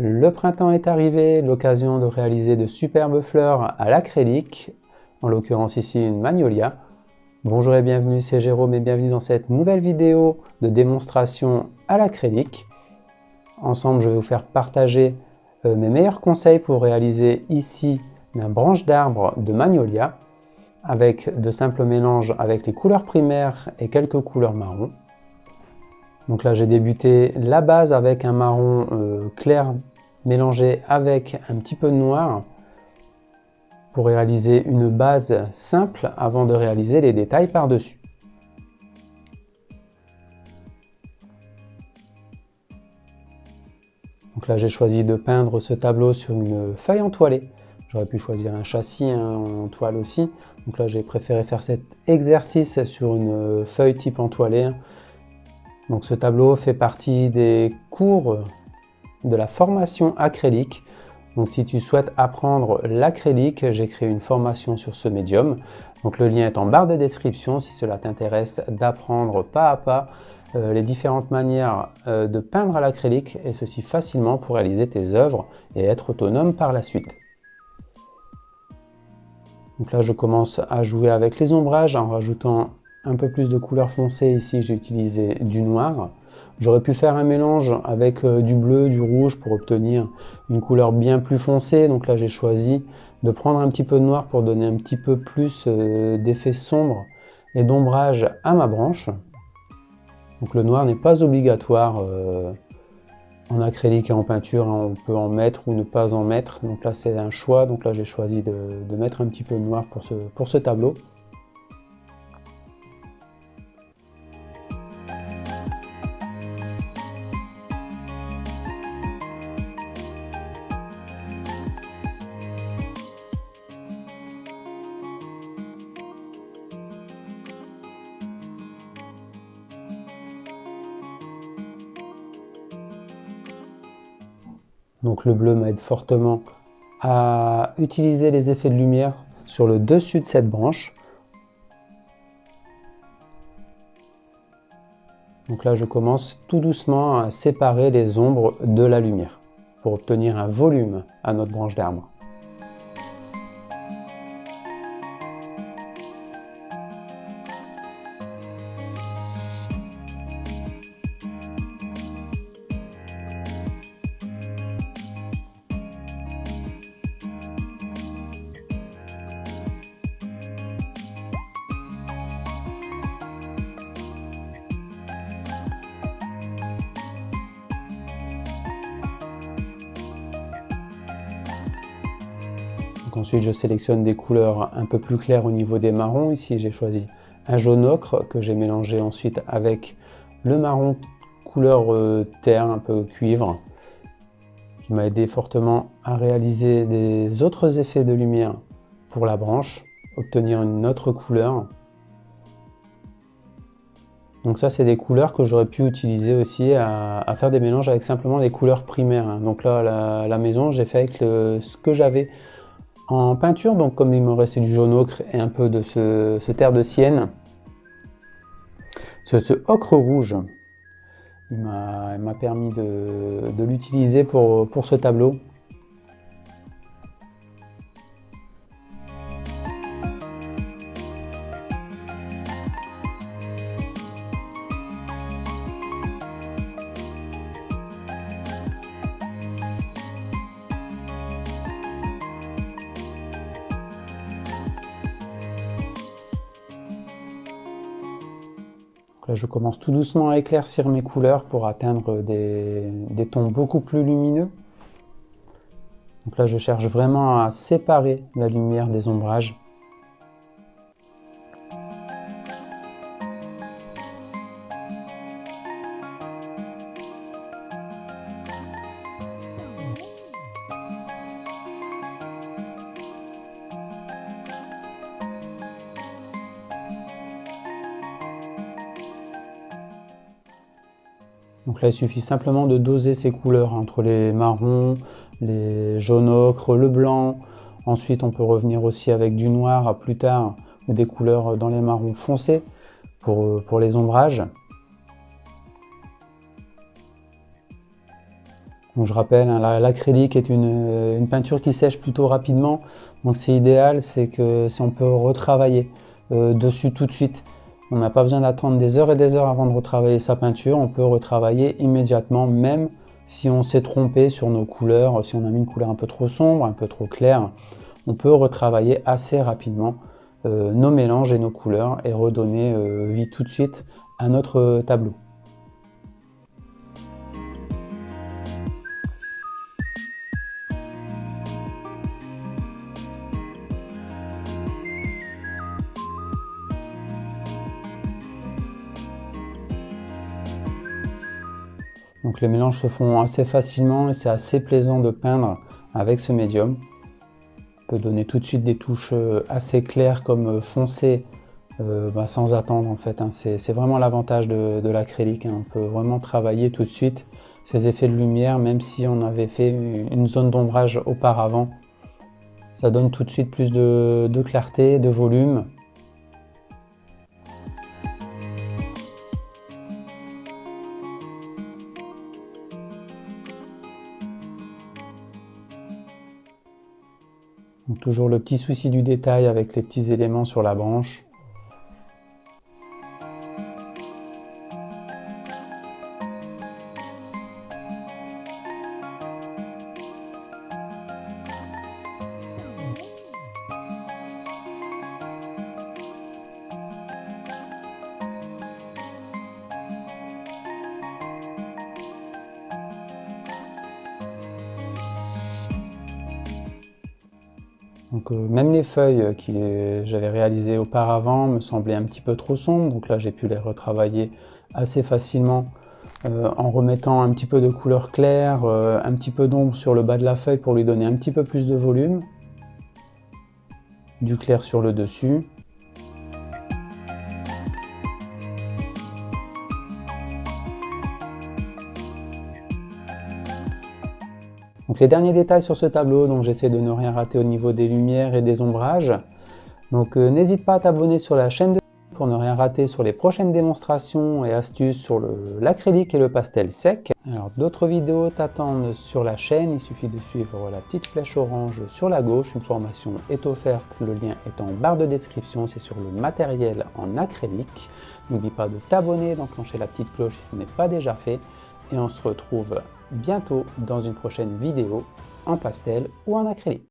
Le printemps est arrivé, l'occasion de réaliser de superbes fleurs à l'acrylique, en l'occurrence ici une magnolia. Bonjour et bienvenue, c'est Jérôme et bienvenue dans cette nouvelle vidéo de démonstration à l'acrylique. Ensemble, je vais vous faire partager mes meilleurs conseils pour réaliser ici une branche d'arbre de magnolia avec de simples mélanges avec les couleurs primaires et quelques couleurs marron. Donc là, j'ai débuté la base avec un marron clair mélangé avec un petit peu de noir pour réaliser une base simple avant de réaliser les détails par-dessus. Donc là, j'ai choisi de peindre ce tableau sur une feuille entoilée. J'aurais pu choisir un châssis en toile aussi. Donc là, j'ai préféré faire cet exercice sur une feuille type entoilée. Donc ce tableau fait partie des cours de la formation acrylique. Donc si tu souhaites apprendre l'acrylique, j'ai créé une formation sur ce médium. Donc le lien est en barre de description si cela t'intéresse d'apprendre pas à pas les différentes manières de peindre à l'acrylique et ceci facilement pour réaliser tes œuvres et être autonome par la suite. Donc là je commence à jouer avec les ombrages en rajoutant un peu plus de couleur foncée. Ici j'ai utilisé du noir. J'aurais pu faire un mélange avec du bleu, du rouge pour obtenir une couleur bien plus foncée. Donc là j'ai choisi de prendre un petit peu de noir pour donner un petit peu plus d'effet sombre et d'ombrage à ma branche. Donc le noir n'est pas obligatoire en acrylique et en peinture, hein. On peut en mettre ou ne pas en mettre. Donc là c'est un choix. Donc là j'ai choisi de mettre un petit peu de noir pour ce tableau. Donc le bleu m'aide fortement à utiliser les effets de lumière sur le dessus de cette branche. Donc là je commence tout doucement à séparer les ombres de la lumière pour obtenir un volume à notre branche d'arbre. Donc ensuite, je sélectionne des couleurs un peu plus claires au niveau des marrons. Ici, j'ai choisi un jaune ocre que j'ai mélangé ensuite avec le marron couleur terre, un peu cuivre, qui m'a aidé fortement à réaliser des autres effets de lumière pour la branche, obtenir une autre couleur. Donc ça, c'est des couleurs que j'aurais pu utiliser aussi à faire des mélanges avec simplement des couleurs primaires. Donc là, à la maison, j'ai fait avec ce que j'avais en peinture, donc comme il me restait du jaune ocre et un peu de ce terre de sienne, ce ocre rouge, il m'a permis de l'utiliser pour ce tableau. Là, je commence tout doucement à éclaircir mes couleurs pour atteindre des tons beaucoup plus lumineux. Donc là, je cherche vraiment à séparer la lumière des ombrages. Donc là, il suffit simplement de doser ces couleurs entre les marrons, les jaunes ocre, le blanc. Ensuite, on peut revenir aussi avec du noir à plus tard ou des couleurs dans les marrons foncés pour les ombrages. Donc je rappelle, hein, l'acrylique est une peinture qui sèche plutôt rapidement, donc c'est idéal, c'est que si on peut retravailler dessus tout de suite, on n'a pas besoin d'attendre des heures et des heures avant de retravailler sa peinture, on peut retravailler immédiatement, même si on s'est trompé sur nos couleurs, si on a mis une couleur un peu trop sombre, un peu trop claire, on peut retravailler assez rapidement nos mélanges et nos couleurs et redonner vie tout de suite à notre tableau. Donc les mélanges se font assez facilement et c'est assez plaisant de peindre avec ce médium. On peut donner tout de suite des touches assez claires comme foncées sans attendre en fait. Hein. C'est vraiment l'avantage de l'acrylique. Hein. On peut vraiment travailler tout de suite ces effets de lumière même si on avait fait une zone d'ombrage auparavant. Ça donne tout de suite plus de clarté, de volume. Donc toujours le petit souci du détail avec les petits éléments sur la branche. Donc même les feuilles que j'avais réalisées auparavant me semblaient un petit peu trop sombres, donc là j'ai pu les retravailler assez facilement en remettant un petit peu de couleur claire, un petit peu d'ombre sur le bas de la feuille pour lui donner un petit peu plus de volume, du clair sur le dessus. Donc les derniers détails sur ce tableau, donc j'essaie de ne rien rater au niveau des lumières et des ombrages. Donc n'hésite pas à t'abonner sur la chaîne pour ne rien rater sur les prochaines démonstrations et astuces sur l'acrylique et le pastel sec. Alors d'autres vidéos t'attendent sur la chaîne, il suffit de suivre la petite flèche orange sur la gauche. Une formation est offerte, le lien est en barre de description, c'est sur le matériel en acrylique. N'oublie pas de t'abonner, d'enclencher la petite cloche si ce n'est pas déjà fait. Et on se retrouve bientôt dans une prochaine vidéo en pastel ou en acrylique.